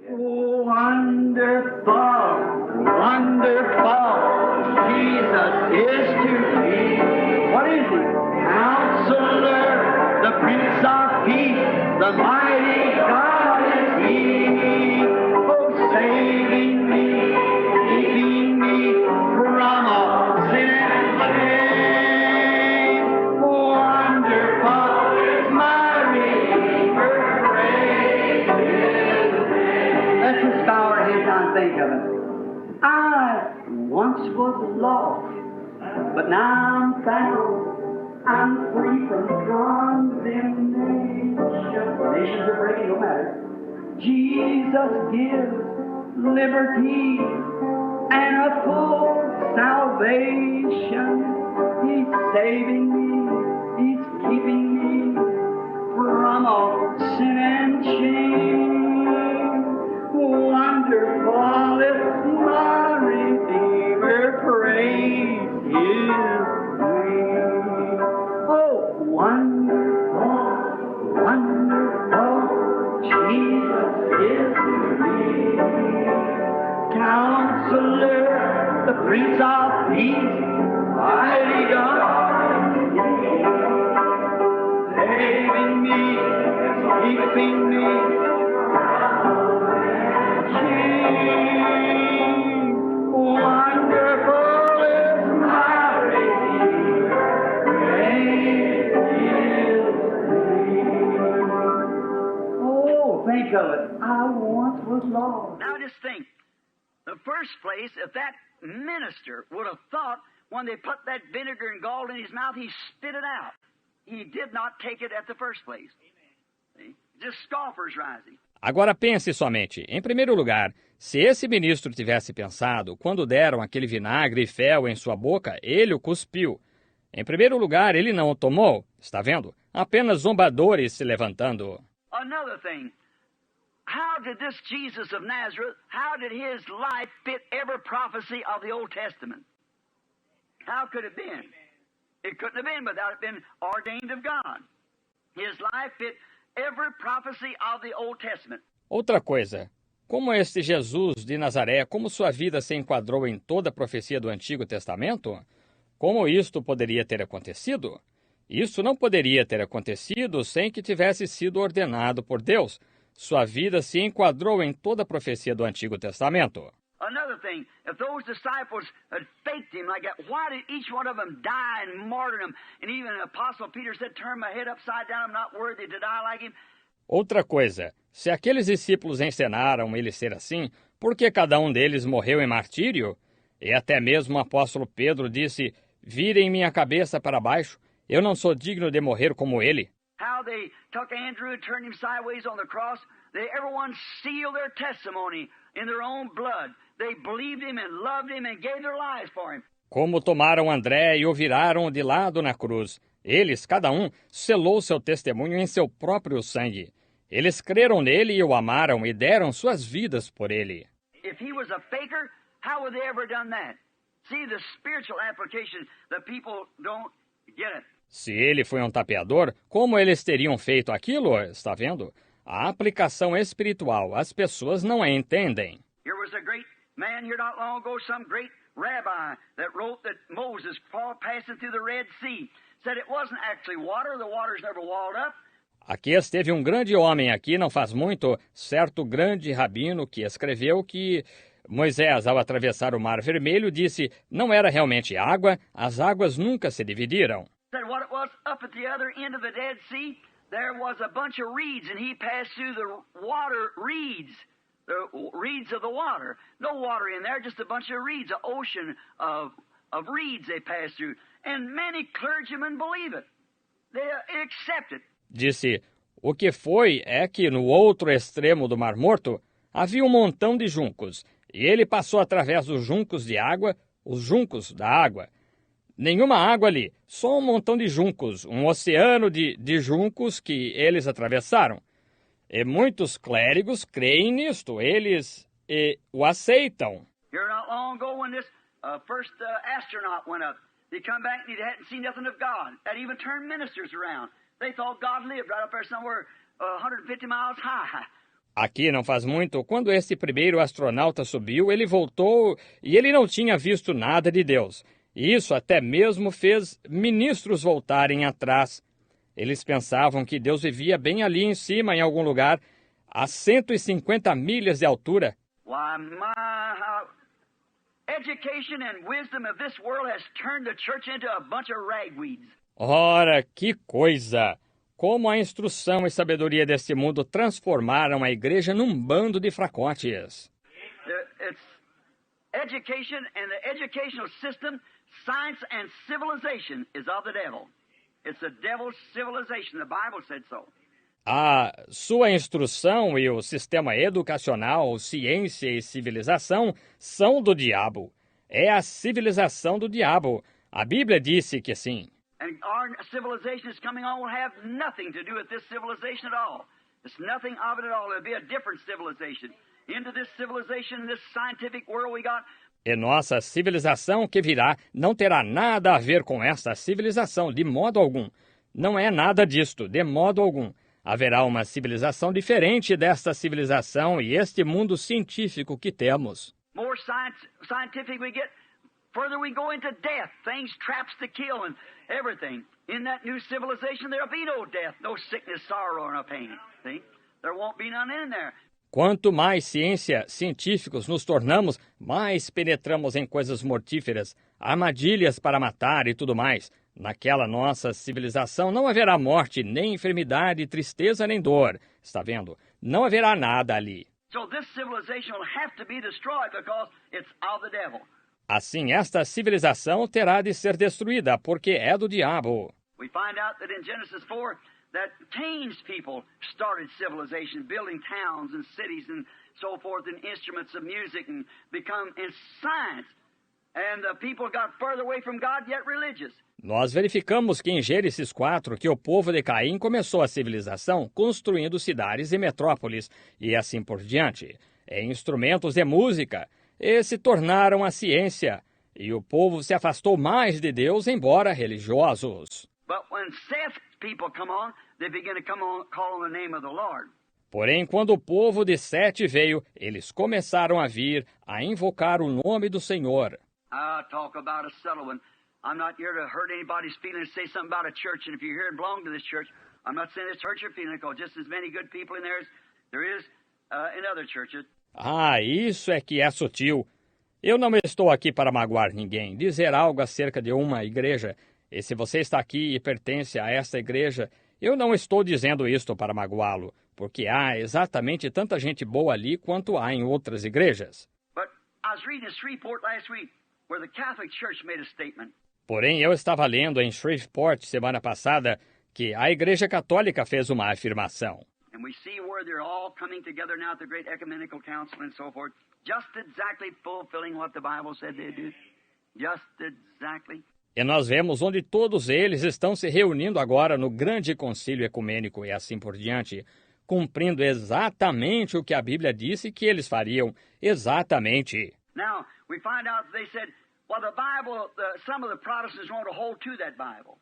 Wonderful, wonderful, Jesus is to me. What is he? Counselor, the Prince of Peace, the mighty God is he. Oh, saving me, keeping me from all sin and shame. Wonderful is my Redeemer, praise his name. Let's just bow our heads now and think of it. I once was lost, but now I'm found. I'm free from condemnation. Nations are breaking, no matter. Jesus gives liberty and a full salvation. He's saving me. He's keeping me from all sin and shame. Wonderful is my Redeemer, praise His name. Oh, wonderful, wonderful, Jesus is to me. Counselor, the Prince of Peace, mighty God, saving me, keeping me. Wonderful is my Redeemer, praise His name. Oh, think of it. I once was lost. Now just think, the first place, if that minister would have thought when they put that vinegar and gall in his mouth, he spit it out. He did not take it at the first place. See? Just scoffers rising. Agora pense somente. Em primeiro lugar, se esse ministro tivesse pensado, quando deram aquele vinagre e fel em sua boca, ele o cuspiu. Em primeiro lugar, ele não o tomou. Está vendo? Apenas zombadores se levantando. Another thing, how did this Jesus of Nazareth, how did his life fit every prophecy of the Old Testament? How could it been? It couldn't have been without it being ordained of God. His life fit every prophecy of the Old Testament. Outra coisa, como este Jesus de Nazaré, como sua vida se enquadrou em toda a profecia do Antigo Testamento? Como isto poderia ter acontecido? Isso não poderia ter acontecido sem que tivesse sido ordenado por Deus. Sua vida se enquadrou em toda a profecia do Antigo Testamento. Another thing, if those disciples had faked him like that, why did each one of them die and martyr him? And even the Apostle Peter said, turn my head upside down, I'm not worthy to die like him. Outra coisa, se aqueles discípulos encenaram ele ser assim, por que cada um deles morreu em martírio? E até mesmo o apóstolo Pedro disse, virem minha cabeça para baixo, eu não sou digno de morrer como ele. How they took Andrew and turned him sideways on the cross, everyone sealed their testimony in their own blood. They believed him and loved him and gave their lives for him. Como tomaram André e o viraram de lado na cruz. Eles, cada um, selou seu testemunho em seu próprio sangue. Eles creram nele e o amaram e deram suas vidas por ele. If he was a faker, how would they ever done that? See, the spiritual application, the people don't get it. Se ele foi um tapeador, como eles teriam feito aquilo? Está vendo? A aplicação espiritual, as pessoas não a entendem. Here was a great man here not long ago, some great rabbi that wrote that Moses passing through the Red Sea said it wasn't actually water, the water's never walled up. Aqui esteve um grande homem aqui, não faz muito, certo grande rabino que escreveu que Moisés, ao atravessar o Mar Vermelho, disse, não era realmente água, as águas nunca se dividiram. Said what it was up at the other end of the Dead Sea, there was a bunch of reeds and he passed through the water reeds. The reeds of the water. No water in there, just a bunch of reeds, an ocean of reeds they passed through. And many clergymen believe it. They accept it. Disse, o que foi é que no outro extremo do Mar Morto havia um montão de juncos, e ele passou através dos juncos de água, os juncos da água. Nenhuma água ali, só um montão de juncos, um oceano de juncos que eles atravessaram. E muitos clérigos creem nisto, eles o aceitam. Here not long ago when this first astronaut went up, they come back and they hadn't seen nothing of God. That even turned ministers around. They thought God lived right up there somewhere 150 miles high. Aqui não faz muito, quando esse primeiro astronauta subiu, ele voltou e ele não tinha visto nada de Deus. E isso até mesmo fez ministros voltarem atrás. Eles pensavam que Deus vivia bem ali em cima, em algum lugar, a 150 milhas de altura. Why, how education and wisdom of this world has turned the church into a bunch of ragweeds. Ora, que coisa! Como a instrução e sabedoria deste mundo transformaram a igreja num bando de fracotes. It's education and the educational system, science and civilization is of the devil. It's the devil's civilization. The Bible said so. A sua instrução e o sistema educacional, ciência e civilização são do diabo. É a civilização do diabo. A Bíblia disse que sim. And our civilization is coming on will have nothing to do with this civilization at all. It's nothing of it at all. It'll be a different civilization. Into this civilization, this scientific world we got. E nossa civilização que virá não terá nada a ver com essa civilização, de modo algum. Não é nada disto, de modo algum. Haverá uma civilização diferente desta civilização e este mundo científico que temos. More scientific we get, further we go into death, things, traps to kill and everything. In that new civilization there'll be no death, no sickness, sorrow, or no pain. See? There won't be none in there. Quanto mais científicos nos tornamos, mais penetramos em coisas mortíferas, armadilhas para matar e tudo mais. Naquela nossa civilização não haverá morte, nem enfermidade, tristeza, nem dor. Está vendo? Não haverá nada ali. So this civilization will have to be destroyed because it's of the devil. Assim, esta civilização terá de ser destruída, porque é do diabo. We find out that in Genesis 4 that Cain's people started civilization, building towns and cities and so forth, and instruments of music and become in science. And the people got further away from God, yet religious. Nós verificamos que em Gênesis 4 que o povo de Caim começou a civilização construindo cidades e metrópoles e assim por diante, em instrumentos de música, e se tornaram a ciência, e o povo se afastou mais de Deus, embora religiosos. But when Seth's people come on, they begin to call on the name of the Lord. Porém, quando o povo de Sete veio, eles começaram a vir a invocar o nome do Senhor. Talk about a subtle one. I'm not here to hurt anybody's feelings, say something about a church, and if you're here and belong to this church, I'm not saying this hurts your feelings, because just as many good people in there as there is in other churches. Isso é que é sutil. Eu não estou aqui para magoar ninguém, dizer algo acerca de uma igreja. E se você está aqui e pertence a esta igreja, eu não estou dizendo isto para magoá-lo, porque há exatamente tanta gente boa ali quanto há em outras igrejas. But I was reading a Shreveport last week where the Catholic Church made a statement. Porém, eu estava lendo em Shreveport semana passada que a Igreja Católica fez uma afirmação. And we see where they're all coming together now at the Great Ecumenical Council and so forth, just exactly fulfilling what the Bible said they'd do. Just exactly. E nós vemos onde todos eles estão se reunindo agora no grande concílio ecumênico e assim por diante, cumprindo exatamente o que a Bíblia disse que eles fariam. Exatamente. Now, we find out they said, well, the Bible, some of the Protestants want to hold to that Bible.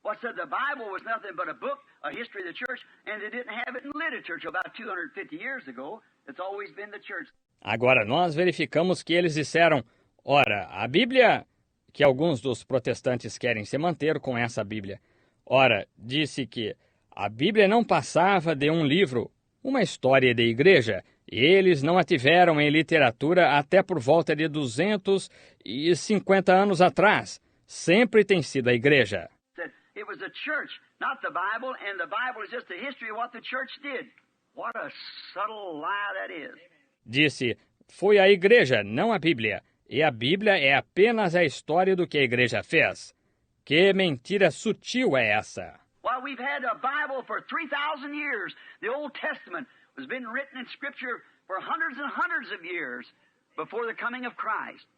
Well, said the Bible was nothing but a book, a history of the church, and they didn't have it in literature till about 250 years ago. It's always been the church. Agora, nós verificamos que eles disseram, ora, a Bíblia, que alguns dos protestantes querem se manter com essa Bíblia, ora, disse que a Bíblia não passava de um livro, uma história de igreja, e eles não a tiveram em literatura até por volta de 250 anos atrás. Sempre tem sido a igreja. It was the church, not the Bible, and the Bible is just a history of what the church did. What a subtle lie that is. Disse, foi a igreja, não a Bíblia, e a Bíblia é apenas a história do que a igreja fez. Que mentira sutil é essa? Well, we've had a Bible for 3,000 years. The Old Testament has been written in Scripture for hundreds and hundreds of years before the coming of Christ.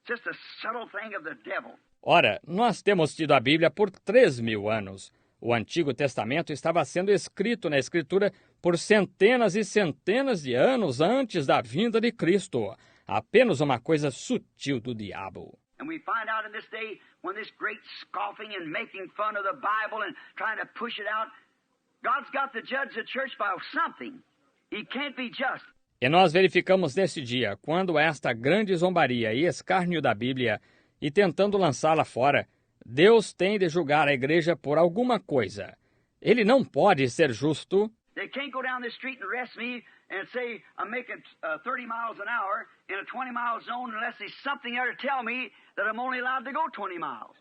Just a subtle thing of the devil. Ora, nós temos tido a Bíblia por 3.000 anos. O Antigo Testamento estava sendo escrito na Escritura por centenas e centenas de anos antes da vinda de Cristo. Apenas uma coisa sutil do diabo. And we find out in this day, when this great scoffing and making fun of the Bible and trying to push it out, God's got to judge the church by something. He can't be just. E nós verificamos nesse dia, quando esta grande zombaria e escárnio da Bíblia, e tentando lançá-la fora, Deus tem de julgar a igreja por alguma coisa. Ele não pode ser justo. They can't go down this street and arrest me and say I'm making 30 miles an hour in a 20-mile zone unless there's something there to tell me that I'm only allowed to go 20 miles.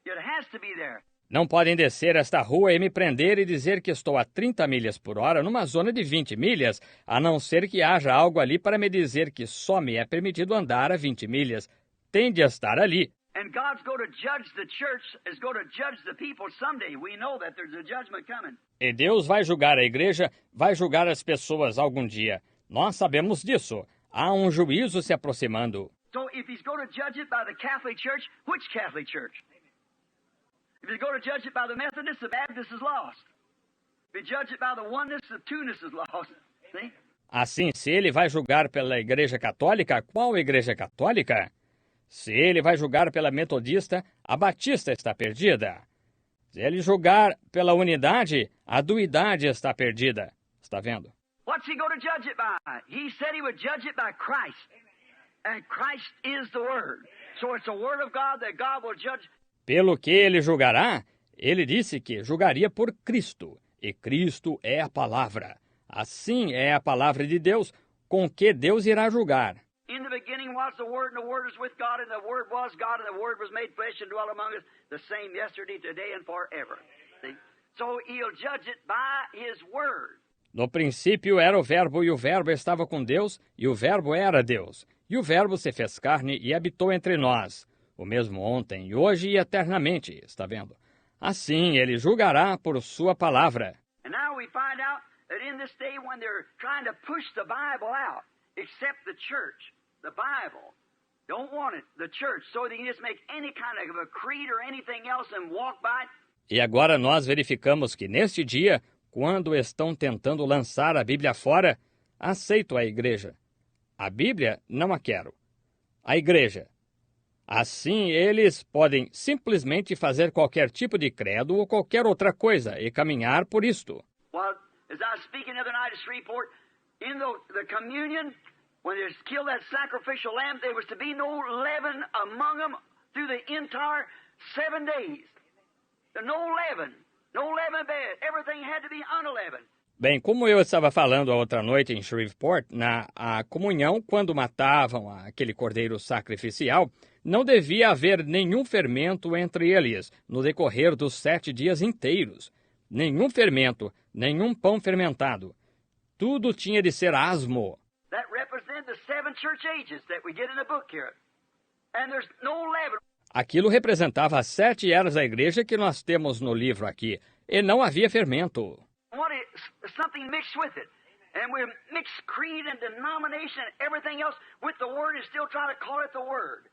It has to be there. Não podem descer esta rua e me prender e dizer que estou a 30 milhas por hora numa zona de 20 milhas, a não ser que haja algo ali para me dizer que só me é permitido andar a 20 milhas. Tem de estar ali. And God's going to judge the church, is going to judge the people someday. We know that there's a judgment coming. E Deus vai julgar a igreja, vai julgar as pessoas algum dia. Nós sabemos disso. Há um juízo se aproximando. So if he's going to judge it by the Catholic Church, which Catholic Church? If he's going to judge it by the Methodists, the Baptist is lost. If he judge it by the oneness, the two-ness is lost. See? Assim, se ele vai julgar pela Igreja Católica, qual Igreja Católica? Se ele vai julgar pela Metodista, a Batista está perdida. Se ele julgar pela unidade, a duidade está perdida. Está vendo? What's he going to judge it by? He said he would judge it by Christ. And Christ is the Word. So it's the Word of God that God will judge. Pelo que ele julgará, ele disse que julgaria por Cristo. E Cristo é a palavra. Assim é a palavra de Deus, com que Deus irá julgar. In the beginning was the Word, and the Word was with God, and the Word was God, and the Word was made flesh and dwelt among us, the same yesterday, today, and forever. See? So he'll judge it by his Word. No princípio era o Verbo, e o Verbo estava com Deus, e o Verbo era Deus. E o Verbo se fez carne e habitou entre nós. O mesmo ontem, e hoje e eternamente. Está vendo? Assim ele julgará por sua palavra. And now we find out that in this day when they're trying to push the Bible out, except the church, the Bible, don't want it, the church, so they can just make any kind of a creed or anything else and walk by it. E agora nós verificamos que neste dia, quando estão tentando lançar a Bíblia fora, aceito a igreja. A Bíblia não a quero. A igreja. Assim, eles podem simplesmente fazer qualquer tipo de credo ou qualquer outra coisa e caminhar por isto. Well, as I was speaking the other night at Shreveport, in the communion, when they killed that sacrificial lamb, there was to be no leaven among them through the entire 7 days. No leaven bed. Everything had to be unleavened. Bem, como eu estava falando a outra noite em Shreveport, na comunhão, quando matavam aquele cordeiro sacrificial, não devia haver nenhum fermento entre eles no decorrer dos 7 dias inteiros. Nenhum fermento, nenhum pão fermentado. Tudo tinha de ser asmo. That represents the 7 church ages that we get in the book here. And there's no leaven. Aquilo representava as 7 eras da igreja que nós temos no livro aqui, e não havia fermento. What is something mixed with it. And we mix creed and denomination and everything else with the Word and still try to call it the Word.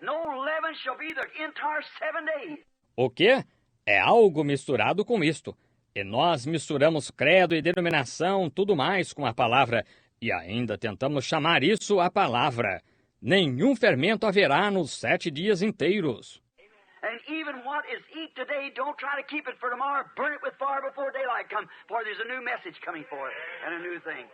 No leaven shall be the entire 7 days. O quê? É algo misturado com isto. E nós misturamos credo e denominação, tudo mais com a palavra, e ainda tentamos chamar isso a palavra. Nenhum fermento haverá nos 7 dias inteiros. And even what is eat today, don't try to keep it for tomorrow. Burn it with fire before daylight comes, for there's a new message coming for it and a new thing.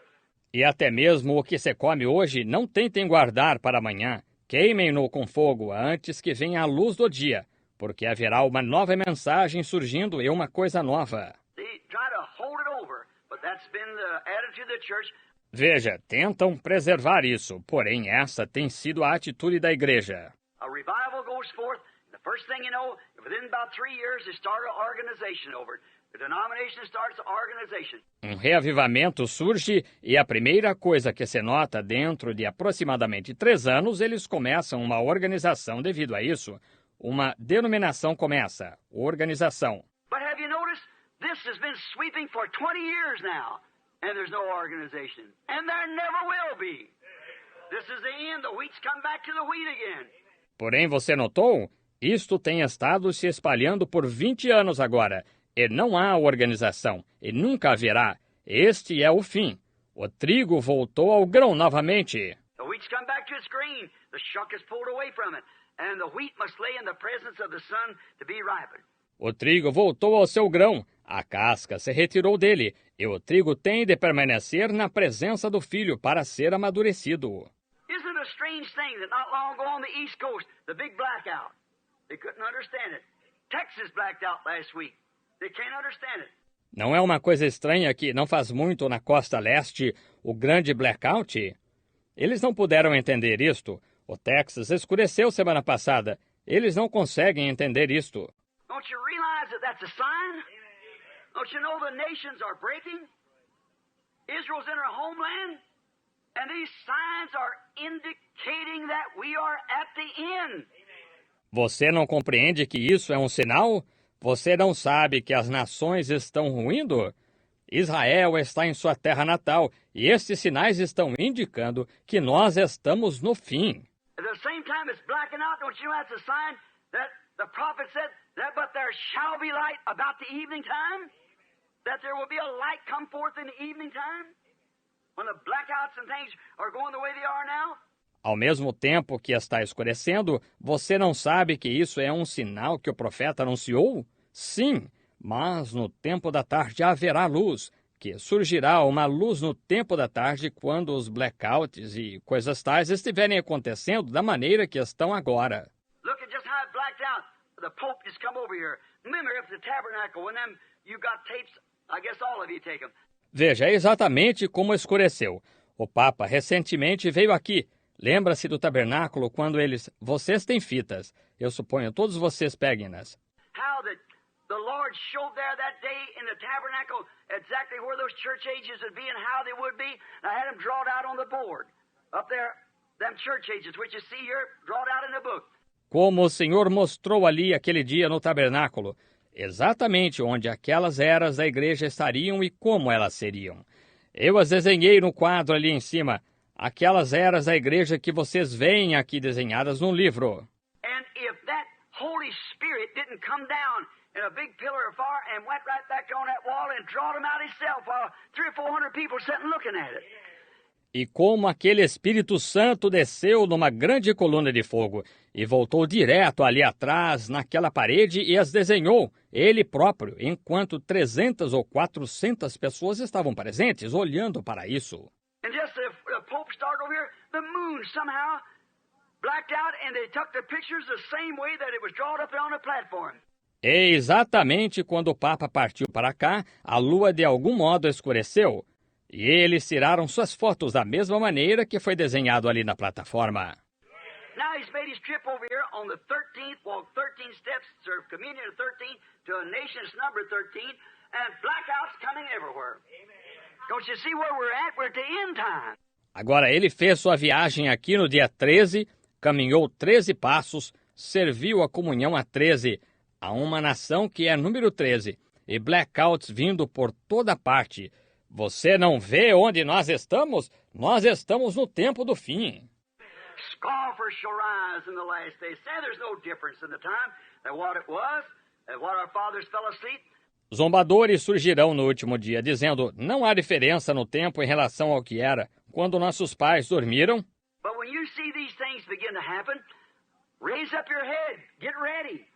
E até mesmo o que se come hoje, não tentem guardar para amanhã. Queimem-no com fogo antes que venha a luz do dia, porque haverá uma nova mensagem surgindo e uma coisa nova. They try to hold it over, but that's been the attitude of the church. Veja, tentam preservar isso, porém essa tem sido a atitude da igreja. A revival goes forth. The first thing you know, within about 3 years, they start an organization over it. The denomination starts an organization. Um reavivamento surge e a primeira coisa que se nota dentro de aproximadamente 3 anos, eles começam uma organização devido a isso. Uma denominação começa, organização. But have you noticed, this has been sweeping for 20 years now, and there's no organization. And there never will be. This is the end. The wheat's come back to the wheat again. Porém, você notou? Isto tem estado se espalhando por 20 anos agora, e não há organização, e nunca haverá. Este é o fim. O trigo voltou ao grão novamente. The wheat's come back to its grain. The shuck is pulled away from it. And the wheat must lay in the presence of the sun to be ripened. O trigo voltou ao seu grão, A casca se retirou dele, e o trigo tem de permanecer na presença do filho para ser amadurecido. Isn't it a strange thing that not long ago on the East Coast, the big blackout, they couldn't understand it. Texas blacked out last week. They can't understand it. Não é uma coisa estranha que não faz muito na costa leste o grande blackout? Eles não puderam entender isto. O Texas escureceu semana passada. Eles não conseguem entender isto. Don't you realize that that's a sign? Don't you know the nations are breaking? Israel's in her homeland, and these signs are indicating that we are at the end. Você não compreende que isso é um sinal? Você não sabe que as nações estão ruindo? Israel está em sua terra natal, e estes sinais estão indicando que nós estamos no fim. At the same time it's blacking out, don't you know that's a sign that the prophet said that but there shall be light about the evening time? That there will be a light come forth in the evening time? When the blackouts and things are going the way they are now? Ao mesmo tempo que está escurecendo, você não sabe que isso é um sinal que o profeta anunciou? Sim, mas no tempo da tarde haverá luz, que surgirá uma luz no tempo da tarde quando os blackouts e coisas tais estiverem acontecendo da maneira que estão agora. Look at just how it blacked out. The Pope just come over here. Remember up the tabernacle when them you got tapes, I guess all of you take them. Veja exatamente como escureceu. O Papa recentemente veio aqui. Lembra-se do tabernáculo quando eles... Vocês têm fitas. Eu suponho todos vocês peguem-nas. How that the Lord showed there that day in the tabernacle exactly where those church ages would be and how they would be. I had them drawn out on the board. Up there, them church ages, which you see here, drawn out in the book. Como o Senhor mostrou ali aquele dia no tabernáculo, exatamente onde aquelas eras da igreja estariam e como elas seriam. Eu as desenhei no quadro ali em cima, aquelas eras da igreja que vocês veem aqui desenhadas no livro. And if that Holy Spirit didn't come down in a big pillar of fire and went right back on that wall and drawed them out himself while 300 or 400 people sitting looking at it. E como aquele Espírito Santo desceu numa grande coluna de fogo e voltou direto ali atrás, naquela parede, e as desenhou, ele próprio, enquanto 300 ou 400 pessoas estavam presentes, olhando para isso. And just the Pope started over here, the moon somehow blacked out and they took the pictures the same way that it was drawn up there on the platform. E exatamente quando o Papa partiu para cá, a lua de algum modo escureceu. E eles tiraram suas fotos da mesma maneira que foi desenhado ali na plataforma. Now he's made his trip over here on the 13th, walked 13 steps, served communion at 13, to a nation's number 13, and blackouts coming everywhere. Don't you see where we're at? We're at the end time. Agora ele fez sua viagem aqui no dia 13, caminhou 13 passos, serviu a comunhão a 13, a uma nação que é número 13, e blackouts vindo por toda parte. Você não vê onde nós estamos? Nós estamos no tempo do fim. Scoffers shall rise in the last days. Say there's no difference in the time than what it was, and what our fathers fell asleep. Zombadores surgirão no último dia, dizendo, não há diferença no tempo em relação ao que era, quando nossos pais dormiram. But when you see these things begin to happen, raise up your head, get ready.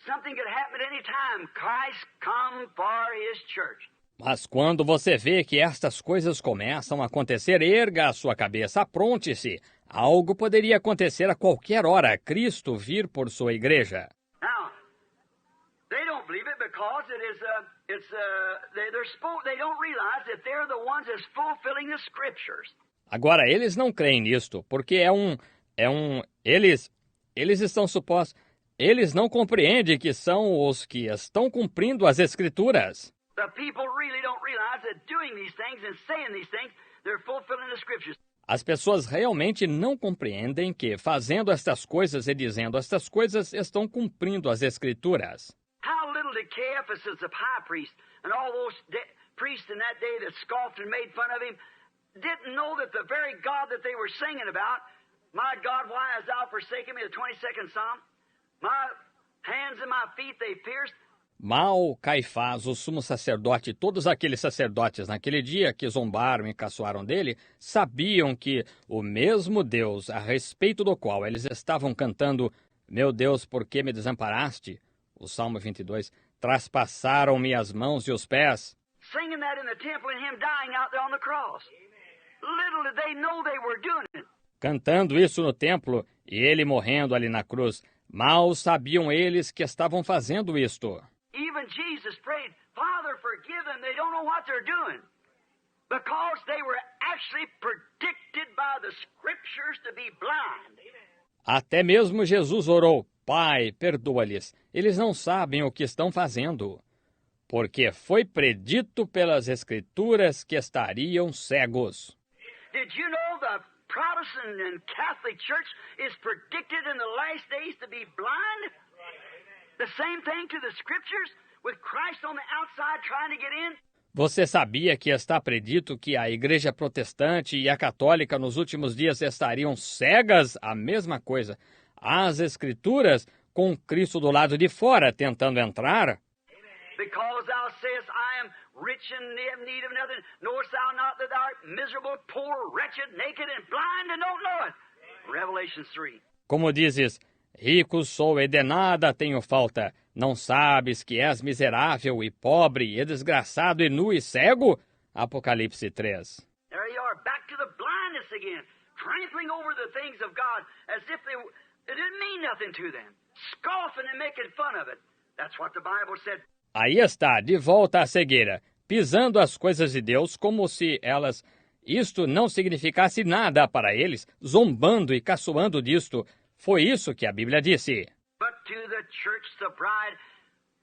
Something could happen at any time. Christ come for his church. Mas quando você vê que estas coisas começam a acontecer, erga a sua cabeça, apronte-se. Algo poderia acontecer a qualquer hora, Cristo vir por sua igreja. Now, they don't believe it because they don't realize that they're the ones that's fulfilling the scriptures. Agora, eles não creem nisto, porque eles estão supostos, eles não compreendem que são os que estão cumprindo as escrituras. The people really don't realize that doing these things and saying these things, they're fulfilling the scriptures. As pessoas realmente não compreendem que, fazendo estas coisas e dizendo estas coisas, estão cumprindo as escrituras. How little did Caiaphas, the high priest, and all those priests in that day that scoffed and made fun of him, didn't know that the very God that they were singing about, my God, why hast thou forsaken me, the 22nd Psalm, my hands and my feet they pierced. Mal, Caifás, o sumo sacerdote e todos aqueles sacerdotes naquele dia que zombaram e caçoaram dele, sabiam que o mesmo Deus a respeito do qual eles estavam cantando, meu Deus, por que me desamparaste? O Salmo 22 Traspassaram-me as mãos e os pés. Singing that in the temple and him dying out there on the cross. Little did they know they were doing it. Cantando isso no templo e ele morrendo ali na cruz. Mal sabiam eles que estavam fazendo isto. Even Jesus prayed, Father, forgive them. They don't know what they're doing. Because they were actually predicted by the Scriptures to be blind. Até mesmo Jesus orou, Pai, perdoa-lhes. Eles não sabem o que estão fazendo. Porque foi predito pelas Escrituras que estariam cegos. Did you know the Protestant and Catholic Church is predicted in the last days to be blind? The same thing to the Scriptures, with Christ on the outside trying to get in? Você sabia que está predito que a Igreja Protestante e a Católica nos últimos dias estariam cegas? A mesma coisa. As Escrituras, com Cristo do lado de fora, tentando entrar. Because thou sayest, I am rich and have need of nothing, knowest thou not that thou art miserable, poor, wretched, naked, and blind, and don't know it? Revelation 3. Como dizes, rico sou e de nada tenho falta. Não sabes que és miserável e pobre e desgraçado e nu e cego? Apocalipse 3. There you are, back to the blindness again, trampling over the things of God as if it didn't mean nothing to them, scoffing and making fun of it. That's what the Bible said. Aí está, de volta à cegueira, pisando as coisas de Deus como se isto não significasse nada para eles, zombando e caçoando disto. Foi isso que a Bíblia disse. But to the church, the bride,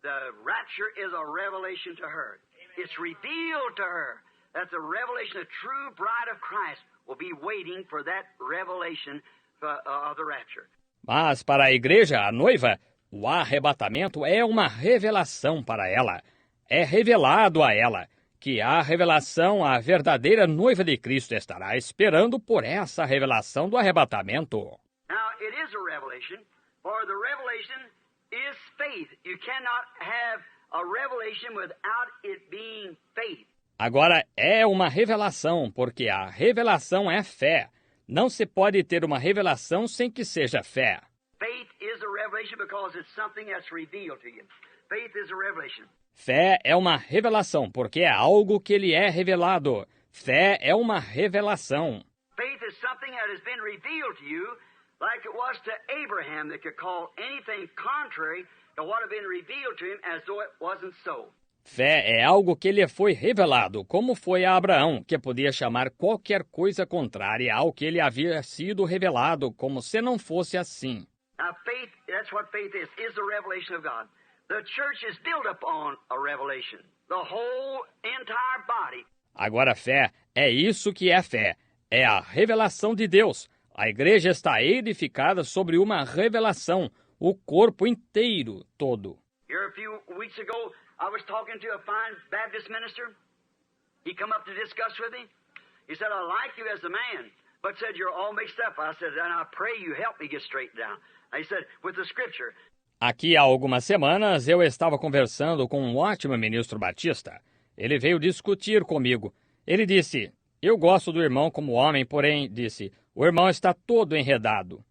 the rapture is a revelation to her. It's revealed to her that the revelation, the true bride of Christ, will be waiting for that revelation of the rapture. Mas para a igreja, a noiva, o arrebatamento é uma revelação para ela. É revelado a ela que a revelação, a verdadeira noiva de Cristo estará esperando por essa revelação do arrebatamento. Now, it is a revelation, for the revelation is faith. You cannot have a revelation without it being faith. Agora, é uma revelação, porque a revelação é fé. Não se pode ter uma revelação sem que seja fé. Faith is a revelation because it's something that's revealed to you. Faith is a revelation. Fé é uma revelação, porque é algo que lhe é revelado. Fé é uma revelação. Faith is something that has been revealed to you, like it was to Abraham, that could call anything contrary to what had been revealed to him as though it wasn't so. Fé é algo que lhe foi revelado, como foi a Abraão, que podia chamar qualquer coisa contrária ao que lhe havia sido revelado, como se não fosse assim. Now, faith, that's what faith is the revelation of God. The church is built upon a revelation. The whole entire body. Agora, fé é isso que é fé. É a revelação de Deus. A igreja está edificada sobre uma revelação, o corpo inteiro, todo. Here a few weeks ago, I was talking to a fine Baptist minister. He come up to discuss with me. He said, I like you as a man, but said, you're all mixed up. I said, and I pray you help me get straightened down. He said, with the scripture. Aqui há algumas semanas eu estava conversando com um ótimo ministro batista. Ele veio discutir comigo. Ele disse, eu gosto do irmão como homem, porém, disse, o irmão está todo enredado.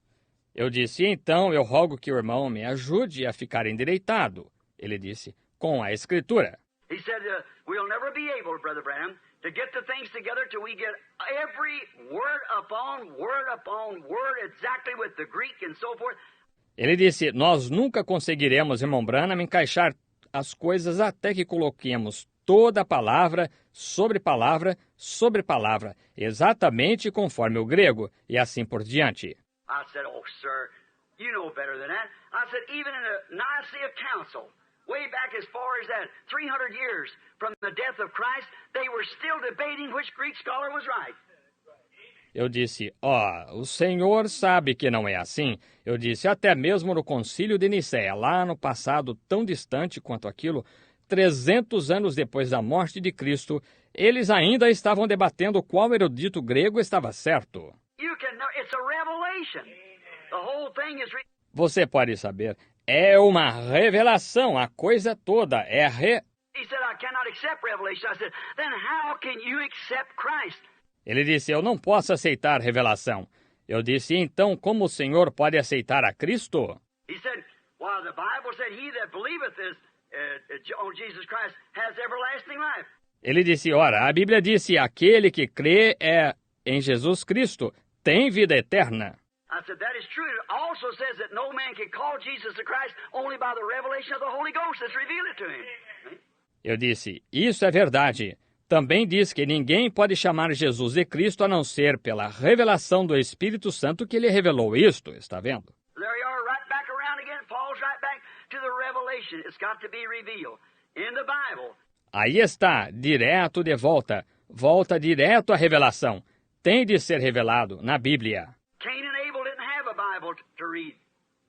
Eu disse, então eu rogo que o irmão me ajude a ficar endireitado. Ele disse, com a Escritura. He said, we'll never be able, Brother Branham, to get the things together till we get every word upon word exactly with the Greek and so forth. Ele disse, nós nunca conseguiremos, irmão Branham, encaixar as coisas até que coloquemos toda palavra, sobre palavra, exatamente conforme o grego, e assim por diante. I said, oh, sir, you know better than that. I said, even in the Nicaea Council, way back as far as that, 300 years from the death of Christ, they were still debating which Greek scholar was right. Eu disse, o senhor sabe que não é assim. Eu disse, até mesmo no concílio de Nicéia, lá no passado tão distante quanto aquilo, 300 anos depois da morte de Cristo, eles ainda estavam debatendo qual erudito grego estava certo. It's a revelation. The whole thing is Você pode saber, é uma revelação, a coisa toda é He said, I cannot accept revelation. I said, then how can you accept Christ? Ele disse, eu não posso aceitar revelação. Eu disse, então como o senhor pode aceitar a Cristo? He said, well, the Bible said, he that believeth on Jesus Christ has everlasting life. Ele disse, ora, a Bíblia disse, aquele que crê em Jesus Cristo tem vida eterna. I said, that is true. It also says that no man can call Jesus the Christ only by the revelation of the Holy Ghost that's revealed it to him. Eu disse, isso é verdade. Também diz que ninguém pode chamar Jesus de Cristo a não ser pela revelação do Espírito Santo que ele revelou isto, está vendo? There you are, right back around again. Falls right back to the revelation. It's got to be revealed in the Bible. Aí está, direto de volta. Volta direto à revelação. Tem de ser revelado na Bíblia. Cain and Abel didn't have a Bible to read,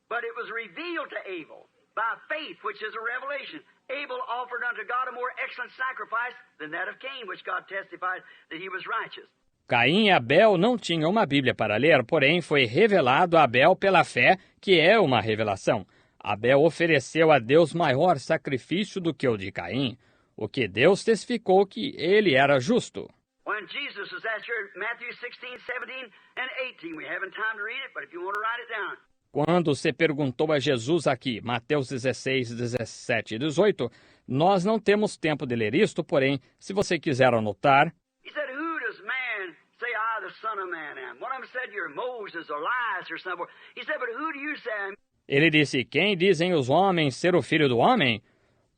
but it was revealed to Abel by faith, which is a revelation. Abel offered unto God a more excellent sacrifice than that of Cain, which God testified that he was righteous. Caim e Abel não tinham uma Bíblia para ler, porém foi revelado a Abel pela fé, que é uma revelação. Abel ofereceu a Deus maior sacrifício do que o de Caim, o que Deus testificou que ele era justo. When Jesus was asked here in Matthew 16, 17, and 18, we haven't time to read it, but if you want to write it down. Quando se perguntou a Jesus aqui, Mateus 16, 17 e 18, nós não temos tempo de ler isto, porém, se você quiser anotar... He said, who does man say I, the Son of Man, am? One of them said you're Moses or Elias or something. He said, but who do you say I am? Ele disse, quem dizem os homens ser o filho do homem?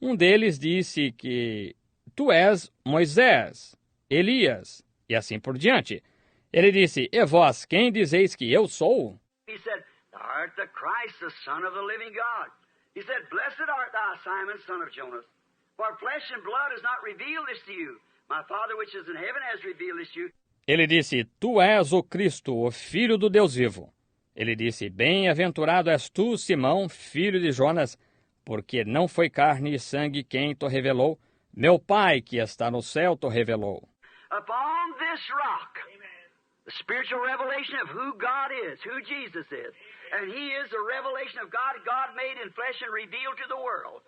Um deles disse que tu és Moisés, Elias, e assim por diante. Ele disse, e vós, quem dizeis que eu sou? He said, thou art the Christ, the Son of the living God. He said, blessed art thou, Simon, son of Jonas. For flesh and blood has not revealed this to you. My Father which is in heaven has revealed this to you. Ele disse, tu és o Cristo, o Filho do Deus vivo. Ele disse, bem-aventurado és tu, Simão, filho de Jonas, porque não foi carne e sangue quem te revelou, meu Pai que está no céu te revelou. Upon this rock, the spiritual revelation of who God is, who Jesus is. And He is the revelation of God, God made in flesh and revealed to the world.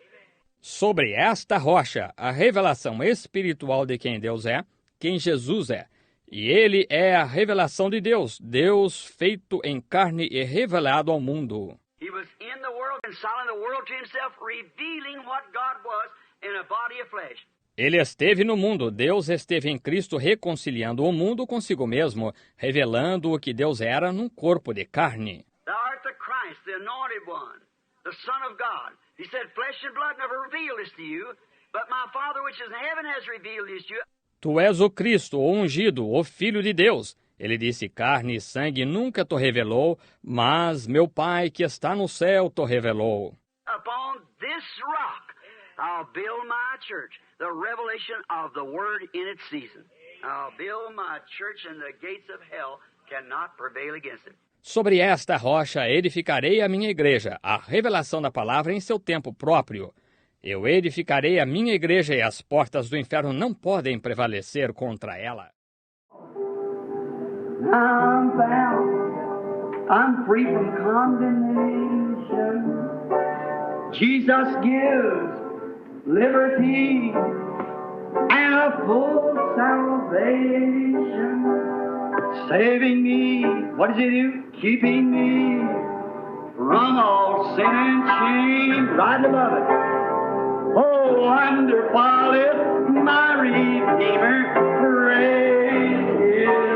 Sobre esta rocha, a revelação espiritual de quem Deus é, quem Jesus é. E Ele é a revelação de Deus, Deus feito em carne e revelado ao mundo. He was in the world, reconciling the world to Himself, revealing what God was in a body of flesh. Ele esteve no mundo, Deus esteve em Cristo reconciliando o mundo consigo mesmo, revelando o que Deus era num corpo de carne. Thou art the Christ, the anointed one, the Son of God. He said, flesh and blood never revealed this to you, but my Father which is in heaven has revealed this to you. Tu és o Cristo, o ungido, o Filho de Deus. Ele disse, carne e sangue nunca te revelou, mas meu Pai que está no céu te revelou. Upon this rock I'll build my church, the revelation of the Word in its season. I'll build my church and the gates of hell cannot prevail against it. Sobre esta rocha edificarei a minha igreja, a revelação da palavra em seu tempo próprio. Eu edificarei a minha igreja e as portas do inferno não podem prevalecer contra ela. I'm found, I'm free from condemnation. Jesus gives liberty and a full salvation. Saving me, what does He do? Keeping me from all sin and shame. Right above it. Oh, wonderful is my Redeemer, praise His